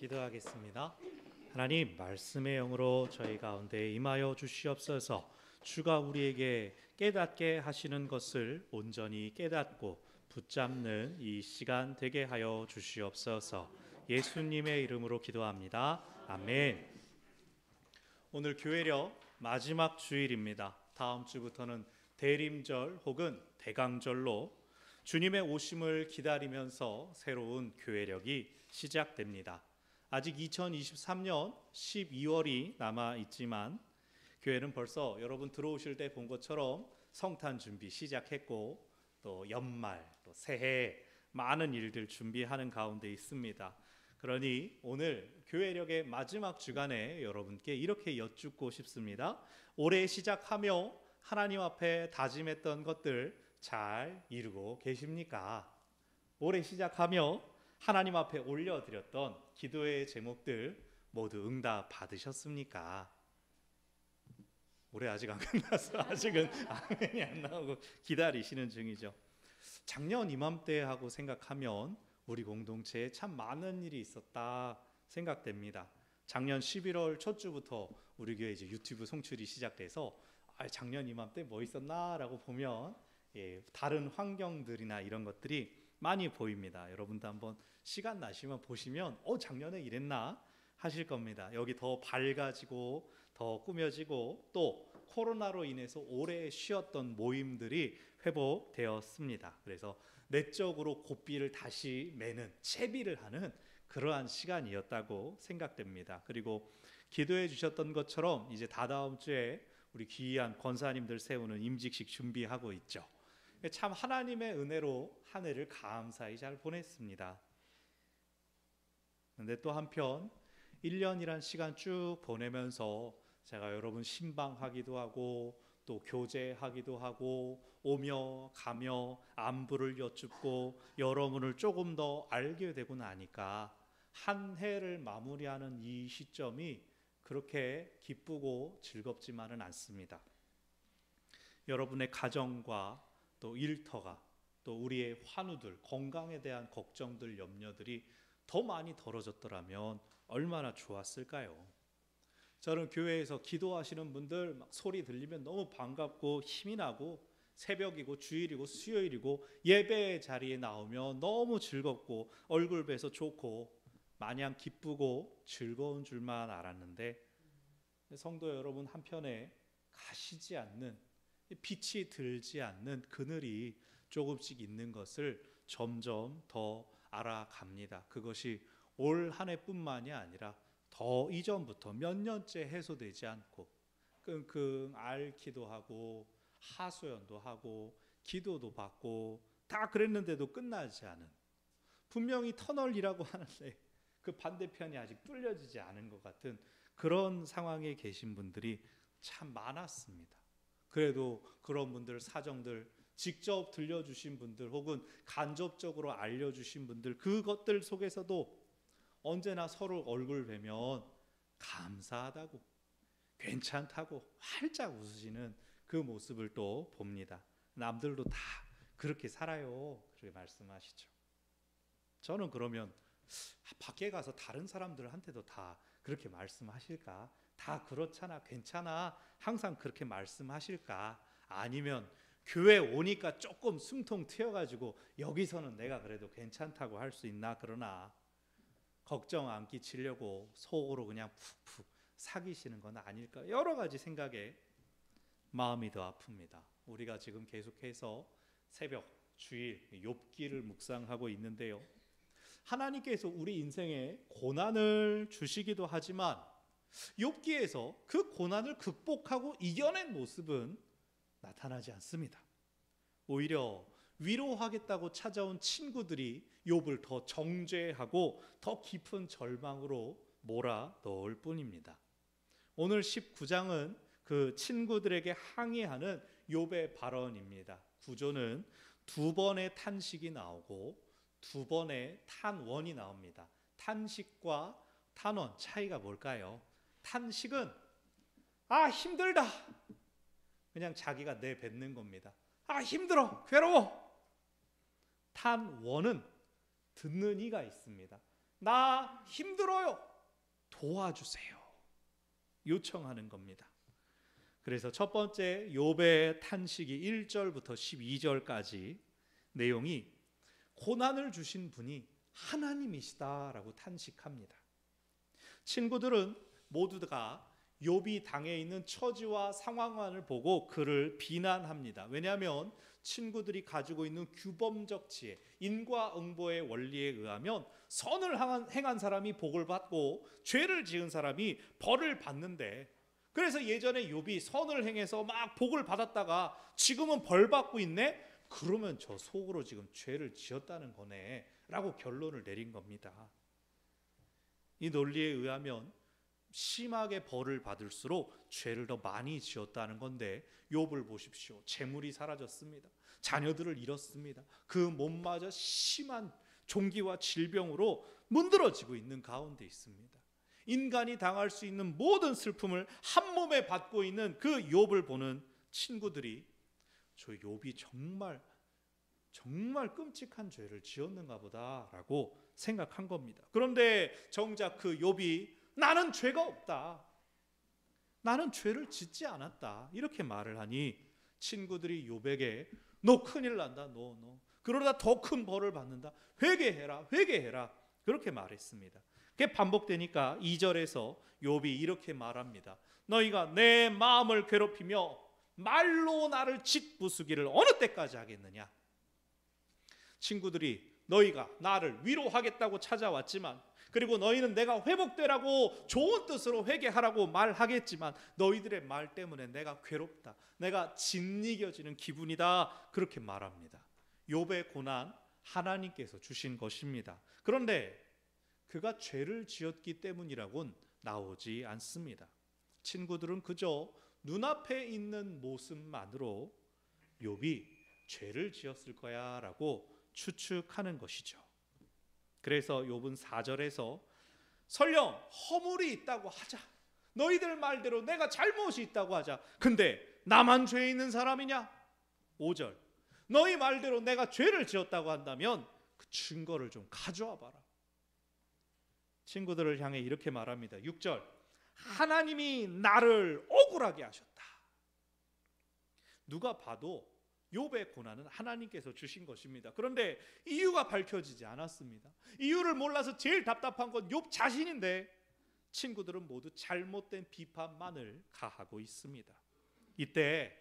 기도하겠습니다. 하나님, 말씀의 영으로 저희 가운데 임하여 주시옵소서. 주가 우리에게 깨닫게 하시는 것을 온전히 깨닫고 붙잡는 이 시간 되게 하여 주시옵소서. 예수님의 이름으로 기도합니다. 아멘. 오늘 교회력 마지막 주일입니다. 다음 주부터는 대림절 혹은 대강절로 주님의 오심을 기다리면서 새로운 교회력이 시작됩니다. 아직 2023년 12월이 남아 있지만 교회는 벌써 여러분 들어오실 때 본 것처럼 성탄 준비 시작했고 또 연말, 또 새해 많은 일들 준비하는 가운데 있습니다. 그러니 오늘 교회력의 마지막 주간에 여러분께 이렇게 여쭙고 싶습니다. 올해 시작하며 하나님 앞에 다짐했던 것들 잘 이루고 계십니까? 올해 시작하며 하나님 앞에 올려드렸던 기도의 제목들 모두 응답 받으셨습니까? 올해 아직 안 끝났어. 아직은 아멘이 안 나오고 기다리시는 중이죠. 작년 이맘때하고 생각하면 우리 공동체에 참 많은 일이 있었다 생각됩니다. 작년 11월 첫 주부터 우리 교회 이제 유튜브 송출이 시작돼서 작년 이맘때 뭐 있었나라고 보면 다른 환경들이나 이런 것들이 많이 보입니다. 여러분도 한번 시간 나시면 보시면 작년에 이랬나 하실 겁니다. 여기 더 밝아지고 더 꾸며지고 또 코로나로 인해서 오래 쉬었던 모임들이 회복되었습니다. 그래서 내적으로 고삐를 다시 매는 채비를 하는 그러한 시간이었다고 생각됩니다. 그리고 기도해 주셨던 것처럼 이제 다다음 주에 우리 귀한 권사님들 세우는 임직식 준비하고 있죠. 참 하나님의 은혜로 한 해를 감사히 잘 보냈습니다. 그런데 또 한편 1년이란 시간 쭉 보내면서 제가 여러분 신방하기도 하고 또 교제하기도 하고 오며 가며 안부를 여쭙고 여러분을 조금 더 알게 되고 나니까 한 해를 마무리하는 이 시점이 그렇게 기쁘고 즐겁지만은 않습니다. 여러분의 가정과 또 일터가 또 우리의 환우들, 건강에 대한 걱정들, 염려들이 더 많이 덜어졌더라면 얼마나 좋았을까요? 저는 교회에서 기도하시는 분들 막 소리 들리면 너무 반갑고 힘이 나고 새벽이고 주일이고 수요일이고 예배 자리에 나오면 너무 즐겁고 얼굴 뵈서 좋고 마냥 기쁘고 즐거운 줄만 알았는데 성도 여러분 한편에 가시지 않는 빛이 들지 않는 그늘이 조금씩 있는 것을 점점 더 알아갑니다. 그것이 올 한 해뿐만이 아니라 더 이전부터 몇 년째 해소되지 않고 끙끙 앓기도 하고 하소연도 하고 기도도 받고 다 그랬는데도 끝나지 않은, 분명히 터널이라고 하는데 그 반대편이 아직 뚫려지지 않은 것 같은 그런 상황에 계신 분들이 참 많았습니다. 그래도 그런 분들 사정들 직접 들려주신 분들 혹은 간접적으로 알려주신 분들, 그것들 속에서도 언제나 서로 얼굴 뵈면 감사하다고 괜찮다고 활짝 웃으시는 그 모습을 또 봅니다. 남들도 다 그렇게 살아요, 그렇게 말씀하시죠. 저는 그러면 밖에 가서 다른 사람들한테도 다 그렇게 말씀하실까? 다 그렇잖아, 괜찮아, 항상 그렇게 말씀하실까? 아니면 교회 오니까 조금 숨통 트여가지고 여기서는 내가 그래도 괜찮다고 할 수 있나? 그러나 걱정 안 끼치려고 속으로 그냥 푹푹 사귀시는 건 아닐까? 여러 가지 생각에 마음이 더 아픕니다. 우리가 지금 계속해서 새벽, 주일, 욥기를 묵상하고 있는데요, 하나님께서 우리 인생에 고난을 주시기도 하지만 욥기에서 그 고난을 극복하고 이겨낸 모습은 나타나지 않습니다. 오히려 위로하겠다고 찾아온 친구들이 욥을 더 정죄하고 더 깊은 절망으로 몰아넣을 뿐입니다. 오늘 19장은 그 친구들에게 항의하는 욥의 발언입니다. 구조는 두 번의 탄식이 나오고 두 번의 탄원이 나옵니다. 탄식과 탄원 차이가 뭘까요? 탄식은 힘들다, 그냥 자기가 내뱉는 겁니다. 힘들어, 괴로워. 탄원은 듣는 이가 있습니다. 나 힘들어요. 도와주세요. 요청하는 겁니다. 그래서 첫 번째 욥의 탄식이 1절부터 12절까지 내용이 고난을 주신 분이 하나님이시다라고 탄식합니다. 친구들은 모두가 욥이 당해 있는 처지와 상황을 보고 그를 비난합니다. 왜냐하면 친구들이 가지고 있는 규범적 지혜, 인과응보의 원리에 의하면 선을 행한 사람이 복을 받고 죄를 지은 사람이 벌을 받는데, 그래서 예전에 욥이 선을 행해서 막 복을 받았다가 지금은 벌 받고 있네? 그러면 저 속으로 지금 죄를 지었다는 거네 라고 결론을 내린 겁니다. 이 논리에 의하면 심하게 벌을 받을수록 죄를 더 많이 지었다는 건데, 욥을 보십시오. 재물이 사라졌습니다. 자녀들을 잃었습니다. 그 몸마저 심한 종기와 질병으로 문드러지고 있는 가운데 있습니다. 인간이 당할 수 있는 모든 슬픔을 한 몸에 받고 있는 그 욥을 보는 친구들이 저 욥이 정말 끔찍한 죄를 지었는가 보다라고 생각한 겁니다. 그런데 정작 그 욥이 나는 죄가 없다, 나는 죄를 짓지 않았다 이렇게 말을 하니 친구들이 욥에게 너 큰일 난다, 너 그러다 더 큰 벌을 받는다, 회개해라 그렇게 말했습니다. 그게 반복되니까 2절에서 욥이 이렇게 말합니다. 너희가 내 마음을 괴롭히며 말로 나를 짓부수기를 어느 때까지 하겠느냐. 친구들이 너희가 나를 위로하겠다고 찾아왔지만, 그리고 너희는 내가 회복되라고 좋은 뜻으로 회개하라고 말하겠지만 너희들의 말 때문에 내가 괴롭다, 내가 짓이겨지는 기분이다 그렇게 말합니다. 욥의 고난 하나님께서 주신 것입니다. 그런데 그가 죄를 지었기 때문이라고는 나오지 않습니다. 친구들은 그저 눈앞에 있는 모습만으로 욥이 죄를 지었을 거야 라고 추측하는 것이죠. 그래서 욥은 4절에서 설령 허물이 있다고 하자, 너희들 말대로 내가 잘못이 있다고 하자, 근데 나만 죄 있는 사람이냐? 5절 너희 말대로 내가 죄를 지었다고 한다면 그 증거를 좀 가져와 봐라. 친구들을 향해 이렇게 말합니다. 6절 하나님이 나를 억울하게 하셨다. 누가 봐도 욥의 고난은 하나님께서 주신 것입니다. 그런데 이유가 밝혀지지 않았습니다. 이유를 몰라서 제일 답답한 건 욥 자신인데 친구들은 모두 잘못된 비판만을 가하고 있습니다. 이때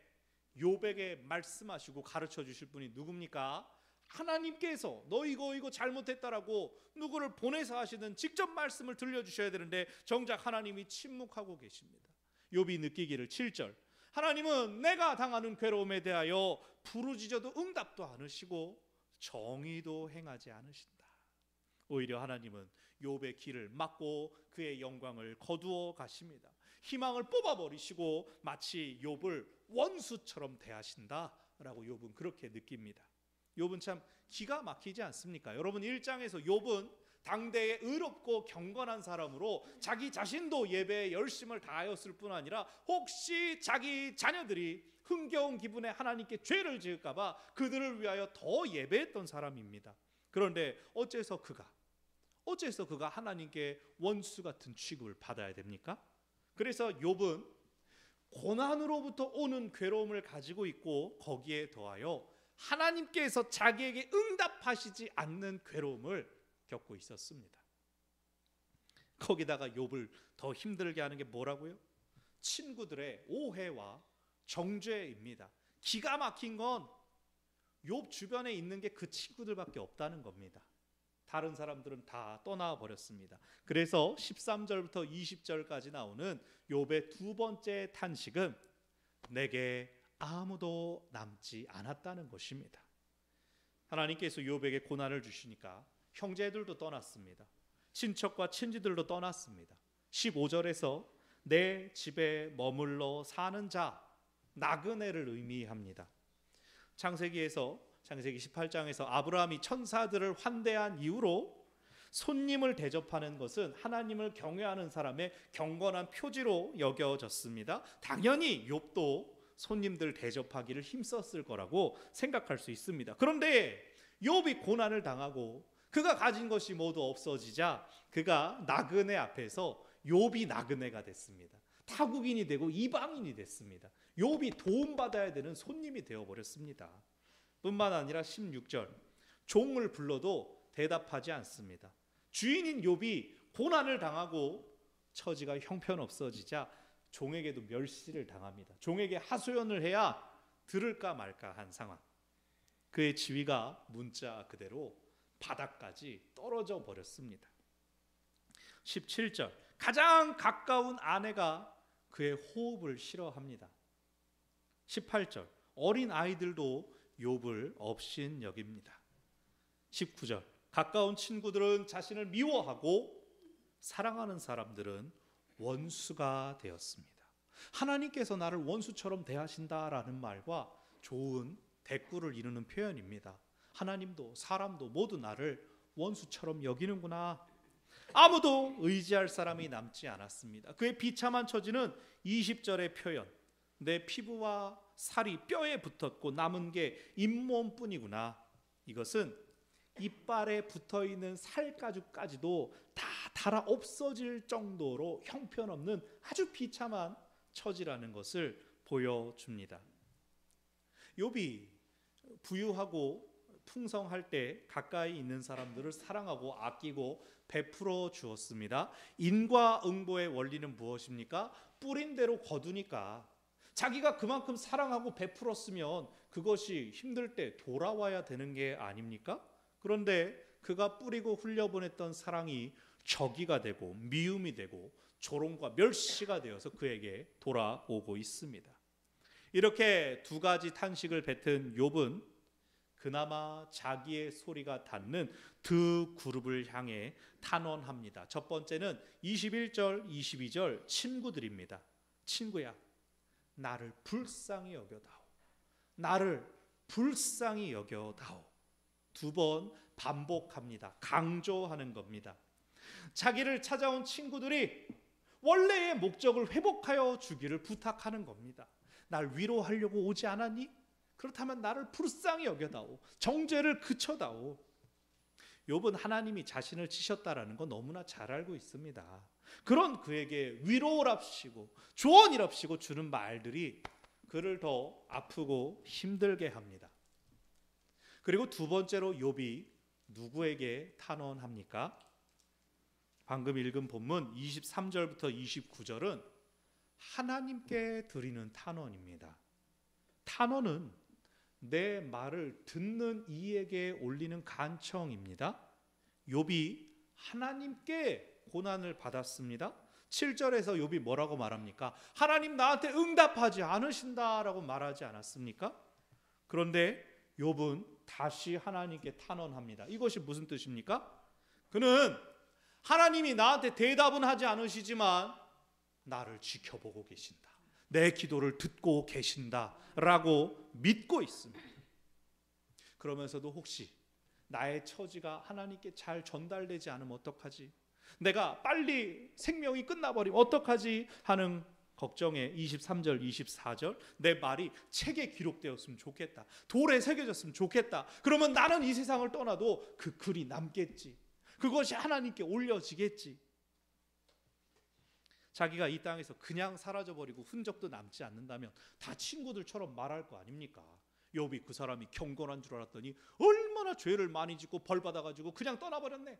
욥에게 말씀하시고 가르쳐 주실 분이 누굽니까? 하나님께서 너 이거 잘못했다라고 누구를 보내서 하시든 직접 말씀을 들려주셔야 되는데 정작 하나님이 침묵하고 계십니다. 욥이 느끼기를 7절 하나님은 내가 당하는 괴로움에 대하여 부르짖어도 응답도 않으시고 정의도 행하지 않으신다. 오히려 하나님은 욥의 길을 막고 그의 영광을 거두어 가십니다. 희망을 뽑아버리시고 마치 욥을 원수처럼 대하신다라고 욥은 그렇게 느낍니다. 욥은 참 기가 막히지 않습니까? 여러분 1장에서 욥은 당대에 의롭고 경건한 사람으로 자기 자신도 예배에 열심을 다하였을 뿐 아니라 혹시 자기 자녀들이 흥겨운 기분에 하나님께 죄를 지을까 봐 그들을 위하여 더 예배했던 사람입니다. 그런데 어째서 그가 하나님께 원수 같은 취급을 받아야 됩니까? 그래서 욥은 고난으로부터 오는 괴로움을 가지고 있고 거기에 더하여 하나님께서 자기에게 응답하시지 않는 괴로움을 겪고 있었습니다. 거기다가 욥을 더 힘들게 하는 게 뭐라고요? 친구들의 오해와 정죄입니다. 기가 막힌 건 욥 주변에 있는 게 그 친구들밖에 없다는 겁니다. 다른 사람들은 다 떠나 버렸습니다. 그래서 13절부터 20절까지 나오는 욥의 두 번째 탄식은 내게 아무도 남지 않았다는 것입니다. 하나님께서 욥에게 고난을 주시니까 형제들도 떠났습니다. 친척과 친지들도 떠났습니다. 15절에서 내 집에 머물러 사는 자, 나그네를 의미합니다. 창세기 18장에서 아브라함이 천사들을 환대한 이후로 손님을 대접하는 것은 하나님을 경외하는 사람의 경건한 표지로 여겨졌습니다. 당연히 욥도 손님들 대접하기를 힘썼을 거라고 생각할 수 있습니다. 그런데 욥이 고난을 당하고 그가 가진 것이 모두 없어지자 그가 나그네 앞에서 욥이 나그네가 됐습니다. 타국인이 되고 이방인이 됐습니다. 욥이 도움받아야 되는 손님이 되어버렸습니다. 뿐만 아니라 16절, 종을 불러도 대답하지 않습니다. 주인인 욥이 고난을 당하고 처지가 형편없어지자 종에게도 멸시를 당합니다. 종에게 하소연을 해야 들을까 말까 한 상황. 그의 지위가 문자 그대로 바닥까지 떨어져 버렸습니다. 17절, 가장 가까운 아내가 그의 호흡을 싫어합니다. 18절, 어린 아이들도 욥을 업신여깁니다. 19절, 가까운 친구들은 자신을 미워하고 사랑하는 사람들은 원수가 되었습니다. 하나님께서 나를 원수처럼 대하신다라는 말과 좋은 대꾸를 이루는 표현입니다. 하나님도 사람도 모두 나를 원수처럼 여기는구나. 아무도 의지할 사람이 남지 않았습니다. 그의 비참한 처지는 20절의 표현, 내 피부와 살이 뼈에 붙었고 남은 게 잇몸뿐이구나. 이것은 이빨에 붙어있는 살가죽까지도 다 닳아 없어질 정도로 형편없는 아주 비참한 처지라는 것을 보여줍니다. 욥이 부유하고 풍성할 때 가까이 있는 사람들을 사랑하고 아끼고 베풀어 주었습니다. 인과응보의 원리는 무엇입니까? 뿌린 대로 거두니까. 자기가 그만큼 사랑하고 베풀었으면 그것이 힘들 때 돌아와야 되는 게 아닙니까? 그런데 그가 뿌리고 흘려보냈던 사랑이 적이가 되고 미움이 되고 조롱과 멸시가 되어서 그에게 돌아오고 있습니다. 이렇게 두 가지 탄식을 뱉은 욥은 그나마 자기의 소리가 닿는 두 그룹을 향해 탄원합니다. 첫 번째는 21절, 22절 친구들입니다. 친구야, 나를 불쌍히 여겨다오. 나를 불쌍히 여겨다오. 두 번 반복합니다. 강조하는 겁니다. 자기를 찾아온 친구들이 원래의 목적을 회복하여 주기를 부탁하는 겁니다. 날 위로하려고 오지 않았니? 그렇다면 나를 불쌍히 여겨다오. 정죄를 그쳐다오. 욥은 하나님이 자신을 치셨다라는 거 너무나 잘 알고 있습니다. 그런 그에게 위로랍시고 조언이랍시고 주는 말들이 그를 더 아프고 힘들게 합니다. 그리고 두 번째로 욥이 누구에게 탄원합니까? 방금 읽은 본문 23절부터 29절은 하나님께 드리는 탄원입니다. 탄원은 내 말을 듣는 이에게 올리는 간청입니다. 욥이 하나님께 고난을 받았습니다. 7절에서 욥이 뭐라고 말합니까? 하나님 나한테 응답하지 않으신다라고 말하지 않았습니까? 그런데 욥은 다시 하나님께 탄원합니다. 이것이 무슨 뜻입니까? 그는 하나님이 나한테 대답은 하지 않으시지만 나를 지켜보고 계신다. 내 기도를 듣고 계신다라고 믿고 있습니다. 그러면서도 혹시 나의 처지가 하나님께 잘 전달되지 않으면 어떡하지? 내가 빨리 생명이 끝나버리면 어떡하지? 하는 걱정에 23절, 24절 내 말이 책에 기록되었으면 좋겠다. 돌에 새겨졌으면 좋겠다. 그러면 나는 이 세상을 떠나도 그 글이 남겠지. 그것이 하나님께 올려지겠지. 자기가 이 땅에서 그냥 사라져버리고 흔적도 남지 않는다면 다 친구들처럼 말할 거 아닙니까? 욥이 그 사람이 경건한 줄 알았더니 얼마나 죄를 많이 짓고 벌 받아가지고 그냥 떠나버렸네.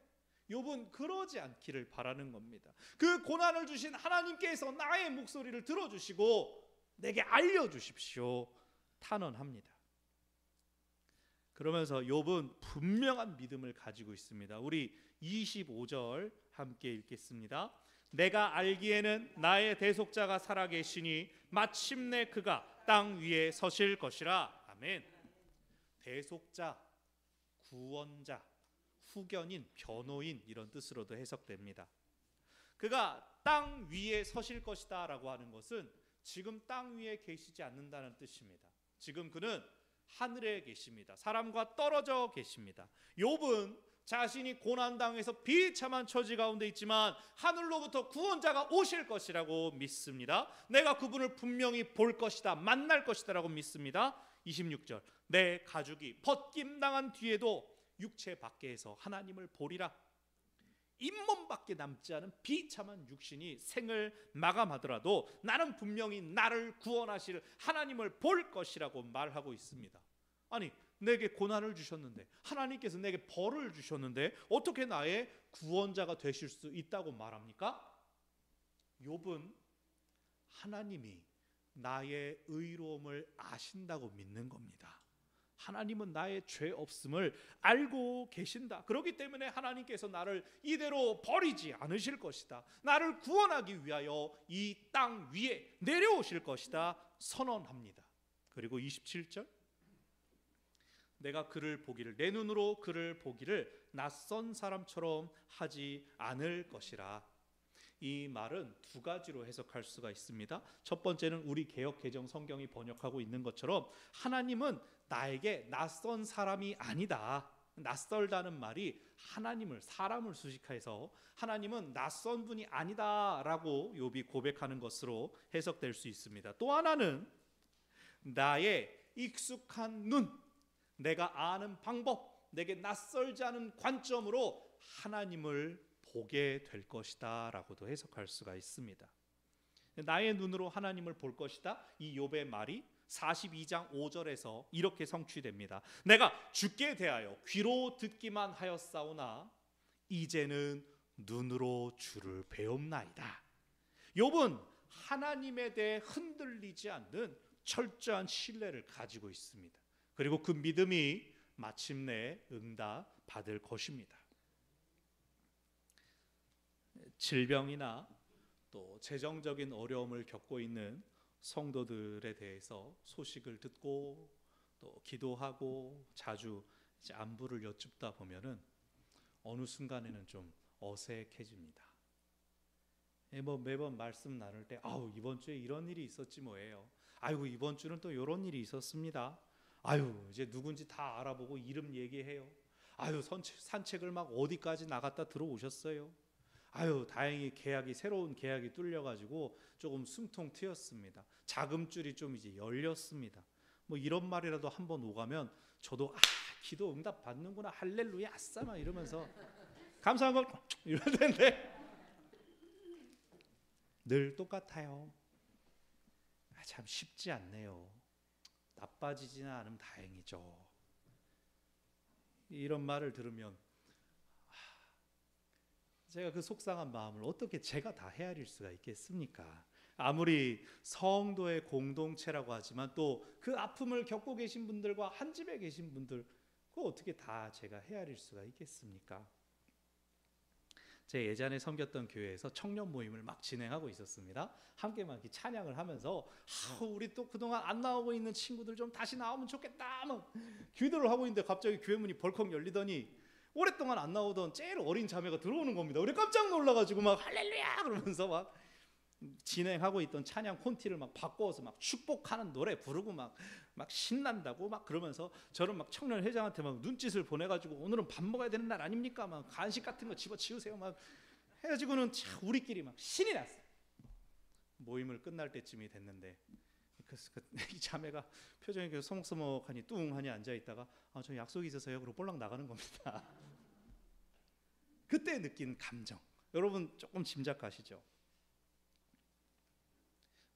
욥은 그러지 않기를 바라는 겁니다. 그 고난을 주신 하나님께서 나의 목소리를 들어주시고 내게 알려주십시오. 탄원합니다. 그러면서 욥은 분명한 믿음을 가지고 있습니다. 우리 25절 함께 읽겠습니다. 내가 알기에는 나의 대속자가 살아계시니 마침내 그가 땅 위에 서실 것이라. 아멘. 대속자, 구원자, 후견인, 변호인 이런 뜻으로도 해석됩니다. 그가 땅 위에 서실 것이다 라고 하는 것은 지금 땅 위에 계시지 않는다는 뜻입니다. 지금 그는 하늘에 계십니다. 사람과 떨어져 계십니다. 욥은 자신이 고난당해서 비참한 처지 가운데 있지만 하늘로부터 구원자가 오실 것이라고 믿습니다. 내가 그분을 분명히 볼 것이다, 만날 것이다 라고 믿습니다. 26절 내 가죽이 벗김당한 뒤에도 육체 밖에서 하나님을 보리라. 잇몸밖에 남지 않은 비참한 육신이 생을 마감하더라도 나는 분명히 나를 구원하실 하나님을 볼 것이라고 말하고 있습니다. 아니, 내게 고난을 주셨는데, 하나님께서 내게 벌을 주셨는데 어떻게 나의 구원자가 되실 수 있다고 말합니까? 욥은 하나님이 나의 의로움을 아신다고 믿는 겁니다. 하나님은 나의 죄 없음을 알고 계신다. 그렇기 때문에 하나님께서 나를 이대로 버리지 않으실 것이다. 나를 구원하기 위하여 이 땅 위에 내려오실 것이다 선언합니다. 그리고 27절, 내가 그를 보기를, 내 눈으로 그를 보기를 낯선 사람처럼 하지 않을 것이라. 이 말은 두 가지로 해석할 수가 있습니다. 첫 번째는 우리 개역 개정 성경이 번역하고 있는 것처럼 하나님은 나에게 낯선 사람이 아니다. 낯설다는 말이 하나님을, 사람을 수식해서 하나님은 낯선 분이 아니다라고 욥이 고백하는 것으로 해석될 수 있습니다. 또 하나는 나의 익숙한 눈, 내가 아는 방법, 내게 낯설지 않은 관점으로 하나님을 보게 될 것이다 라고도 해석할 수가 있습니다. 나의 눈으로 하나님을 볼 것이다, 이 욥의 말이 42장 5절에서 이렇게 성취됩니다. 내가 주께 대하여 귀로 듣기만 하였사오나 이제는 눈으로 주를 배움나이다. 욥은 하나님에 대해 흔들리지 않는 철저한 신뢰를 가지고 있습니다. 그리고 그 믿음이 마침내 응답 받을 것입니다. 질병이나 또 재정적인 어려움을 겪고 있는 성도들에 대해서 소식을 듣고 또 기도하고 자주 이제 안부를 여쭙다 보면은 어느 순간에는 좀 어색해집니다. 뭐 매번 말씀 나눌 때 아우 이번 주에 이런 일이 있었지 뭐예요. 아이고 이번 주는 또 이런 일이 있었습니다. 아유 이제 누군지 다 알아보고 이름 얘기해요. 아유 산책을 막 어디까지 나갔다 들어오셨어요. 아유 다행히 새로운 계약이 뚫려가지고 조금 숨통 트였습니다. 자금줄이 좀 이제 열렸습니다. 뭐 이런 말이라도 한번 오가면 저도 기도 응답 받는구나 할렐루야 아싸 막 이러면서 감사한 걸 이럴 텐데 늘 똑같아요. 참 쉽지 않네요. 나빠지지는 않으면 다행이죠. 이런 말을 들으면 제가 그 속상한 마음을 어떻게 제가 다 헤아릴 수가 있겠습니까? 아무리 성도의 공동체라고 하지만 또 그 아픔을 겪고 계신 분들과 한 집에 계신 분들 그거 어떻게 다 제가 헤아릴 수가 있겠습니까? 제 예전에 섬겼던 교회에서 청년 모임을 막 진행하고 있었습니다. 함께 막 찬양을 하면서 우리 또 그동안 안 나오고 있는 친구들 좀 다시 나오면 좋겠다 막 기도를 하고 있는데 갑자기 교회 문이 벌컥 열리더니 오랫동안 안 나오던 제일 어린 자매가 들어오는 겁니다. 우리 깜짝 놀라가지고 막 할렐루야 그러면서 막 진행하고 있던 찬양 콘티를 막 바꿔서 막 축복하는 노래 부르고 막 신난다고 막 그러면서 저는 막 청년 회장한테 막 눈짓을 보내가지고 오늘은 밥 먹어야 되는 날 아닙니까? 막 간식 같은 거 집어치우세요 막 해가지고는 참 우리끼리 막 신이 났어요. 모임을 끝날 때쯤이 됐는데 이 자매가 표정이 계속 서먹서먹하니 뚱하니 앉아있다가 저 약속이 있어서요 그러고 볼락 나가는 겁니다. 그때 느낀 감정 여러분 조금 짐작가시죠?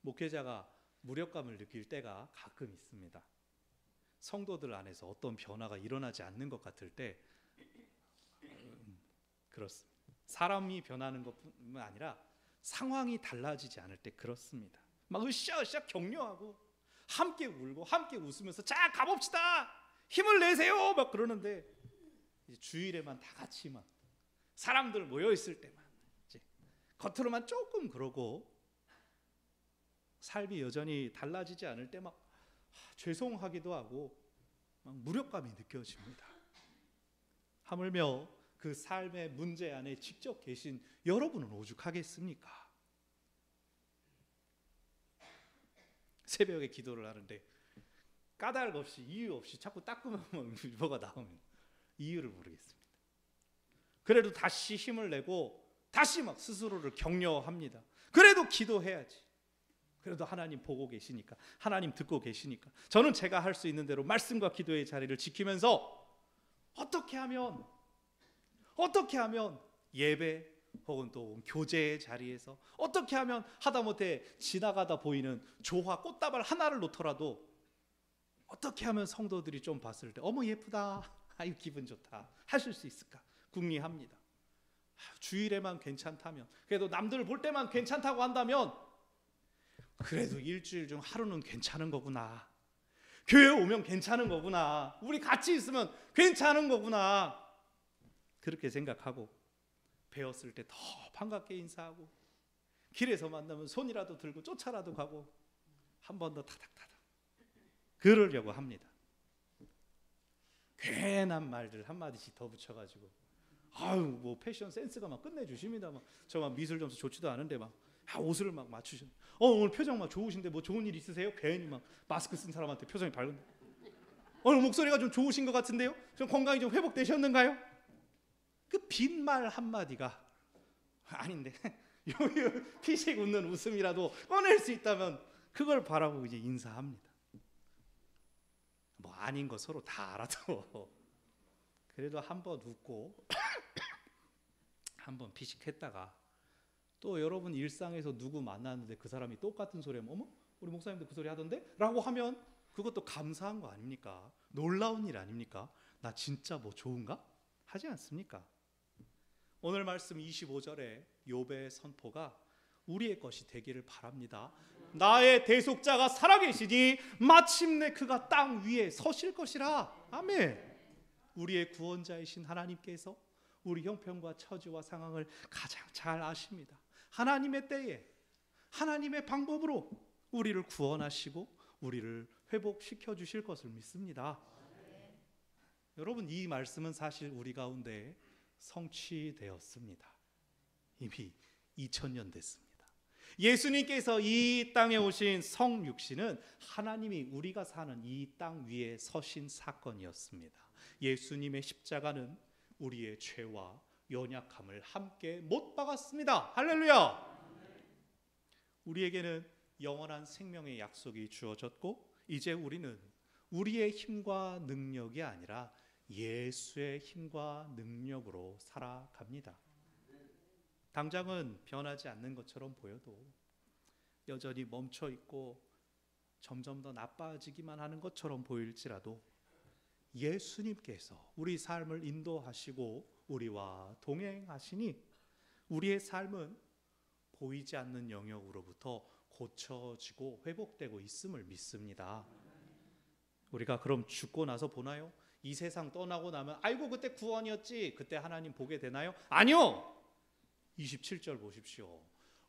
목회자가 무력감을 느낄 때가 가끔 있습니다. 성도들 안에서 어떤 변화가 일어나지 않는 것 같을 때 그렇습니다. 사람이 변하는 것뿐만 아니라 상황이 달라지지 않을 때 그렇습니다. 막 으쌰으쌰 격려하고 함께 울고 함께 웃으면서 자 가봅시다 힘을 내세요 막 그러는데 이제 주일에만 다 같이 막 사람들 모여 있을 때만 이제 겉으로만 조금 그러고 삶이 여전히 달라지지 않을 때 막 죄송하기도 하고 막 무력감이 느껴집니다. 하물며 그 삶의 문제 안에 직접 계신 여러분은 오죽하겠습니까? 새벽에 기도를 하는데 까닭 없이 이유 없이 자꾸 따끔한 뭐가 나오면 이유를 모르겠습니다. 그래도 다시 힘을 내고 다시 막 스스로를 격려합니다. 그래도 기도해야지. 그래도 하나님 보고 계시니까 하나님 듣고 계시니까 저는 제가 할 수 있는 대로 말씀과 기도의 자리를 지키면서 어떻게 하면 예배 혹은 또 교제의 자리에서 어떻게 하면 하다못해 지나가다 보이는 조화 꽃다발 하나를 놓더라도 어떻게 하면 성도들이 좀 봤을 때 어머 예쁘다, 아유 기분 좋다 하실 수 있을까 궁리합니다. 주일에만 괜찮다면, 그래도 남들 볼 때만 괜찮다고 한다면 그래도 일주일 중 하루는 괜찮은 거구나, 교회 오면 괜찮은 거구나, 우리 같이 있으면 괜찮은 거구나, 그렇게 생각하고 배웠을 때 더 반갑게 인사하고 길에서 만나면 손이라도 들고 쫓아라도 가고 한 번 더 타닥타닥 그러려고 합니다. 괜한 말들 한마디씩 더 붙여가지고 아유 뭐 패션 센스가 막 끝내주십니다. 막 저 막 미술 점수 좋지도 않은데 막 옷을 막 맞추셔. 오늘 표정 막 좋으신데 뭐 좋은 일 있으세요? 괜히 막 마스크 쓴 사람한테 표정이 밝은데 오늘 목소리가 좀 좋으신 것 같은데요? 좀 건강이 좀 회복되셨는가요? 그 빈말 한마디가 아닌데 피식 웃는 웃음이라도 꺼낼 수 있다면 그걸 바라고 이제 인사합니다. 뭐 아닌 거 서로 다 알아도 그래도 한번 웃고 한번 피식했다가 또 여러분 일상에서 누구 만났는데 그 사람이 똑같은 소리 하면 어머 우리 목사님도 그 소리 하던데? 라고 하면 그것도 감사한 거 아닙니까? 놀라운 일 아닙니까? 나 진짜 뭐 좋은가? 하지 않습니까? 오늘 말씀 25절에 욥의 선포가 우리의 것이 되기를 바랍니다. 나의 대속자가 살아계시니 마침내 그가 땅 위에 서실 것이라. 아멘. 우리의 구원자이신 하나님께서 우리 형편과 처지와 상황을 가장 잘 아십니다. 하나님의 때에 하나님의 방법으로 우리를 구원하시고 우리를 회복시켜 주실 것을 믿습니다. 여러분 이 말씀은 사실 우리 가운데 성취되었습니다. 이미 2000년 됐습니다. 예수님께서 이 땅에 오신 성육신은 하나님이 우리가 사는 이 땅 위에 서신 사건이었습니다. 예수님의 십자가는 우리의 죄와 연약함을 함께 못 박았습니다. 할렐루야. 우리에게는 영원한 생명의 약속이 주어졌고 이제 우리는 우리의 힘과 능력이 아니라 예수의 힘과 능력으로 살아갑니다. 당장은 변하지 않는 것처럼 보여도 여전히 멈춰 있고 점점 더 나빠지기만 하는 것처럼 보일지라도 예수님께서 우리 삶을 인도하시고 우리와 동행하시니 우리의 삶은 보이지 않는 영역으로부터 고쳐지고 회복되고 있음을 믿습니다. 우리가 그럼 죽고 나서 보나요? 이 세상 떠나고 나면 아이고 그때 구원이었지, 그때 하나님 보게 되나요? 아니요. 27절 보십시오.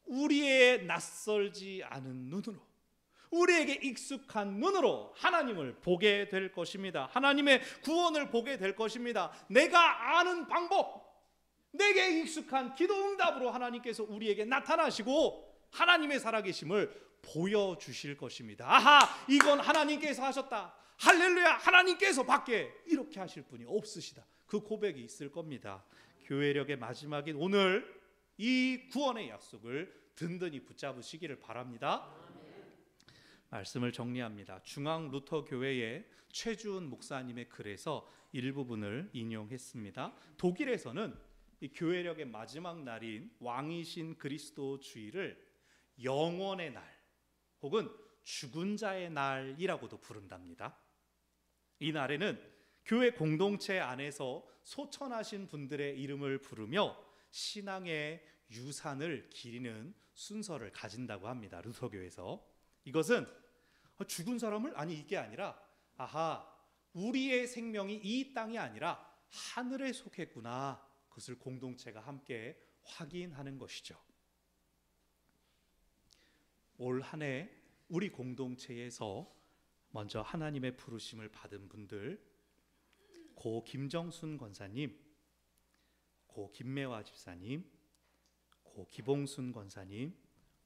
우리의 낯설지 않은 눈으로, 우리에게 익숙한 눈으로 하나님을 보게 될 것입니다. 하나님의 구원을 보게 될 것입니다. 내가 아는 방법, 내게 익숙한 기도응답으로 하나님께서 우리에게 나타나시고 하나님의 살아계심을 보여주실 것입니다. 아하, 이건 하나님께서 하셨다. 할렐루야, 하나님께서 밖에 이렇게 하실 분이 없으시다. 그 고백이 있을 겁니다. 교회력의 마지막인 오늘 이 구원의 약속을 든든히 붙잡으시기를 바랍니다. 말씀을 정리합니다. 중앙 루터 교회의 최주은 목사님의 글에서 일부분을 인용했습니다. 독일에서는 이 교회력의 마지막 날인 왕이신 그리스도 주일을 영원의 날 혹은 죽은 자의 날이라고도 부른답니다. 이 날에는 교회 공동체 안에서 소천하신 분들의 이름을 부르며 신앙의 유산을 기리는 순서를 가진다고 합니다. 루터교에서. 이것은 죽은 사람을 이게 아니라 아하, 우리의 생명이 이 땅이 아니라 하늘에 속했구나, 그것을 공동체가 함께 확인하는 것이죠. 올 한 해 우리 공동체에서 먼저 하나님의 부르심을 받은 분들, 고 김정순 권사님, 고 김매화 집사님, 고 기봉순 권사님,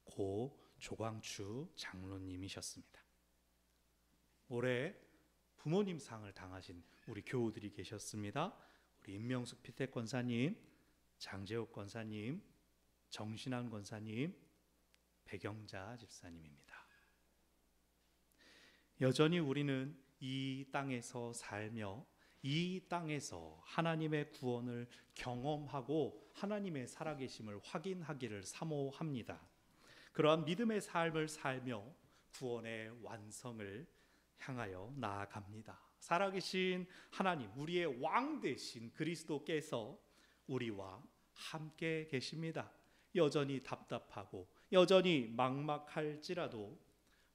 고 조광추 장로님이셨습니다. 올해 부모님 상을 당하신 우리 교우들이 계셨습니다. 우리 임명숙 피택 권사님, 장재욱 권사님, 정신환 권사님, 백영자 집사님입니다. 여전히 우리는 이 땅에서 살며 이 땅에서 하나님의 구원을 경험하고 하나님의 살아계심을 확인하기를 사모합니다. 그러한 믿음의 삶을 살며 구원의 완성을 향하여 나아갑니다. 살아계신 하나님, 우리의 왕 되신 그리스도께서 우리와 함께 계십니다. 여전히 답답하고 여전히 막막할지라도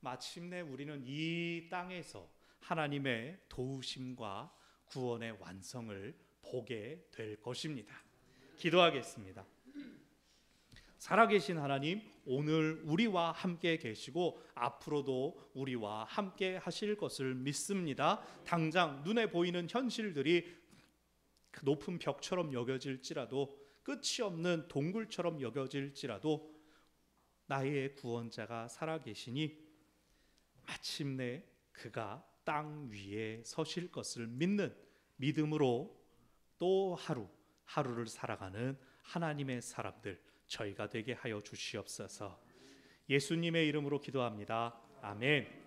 마침내 우리는 이 땅에서 하나님의 도우심과 구원의 완성을 보게 될 것입니다. 기도하겠습니다. 살아계신 하나님, 오늘 우리와 함께 계시고 앞으로도 우리와 함께 하실 것을 믿습니다. 당장 눈에 보이는 현실들이 높은 벽처럼 여겨질지라도, 끝이 없는 동굴처럼 여겨질지라도 나의 구원자가 살아계시니 마침내 그가 땅 위에 서실 것을 믿는 믿음으로 또 하루를 살아가는 하나님의 사람들 저희가 되게 하여 주시옵소서. 예수님의 이름으로 기도합니다. 아멘.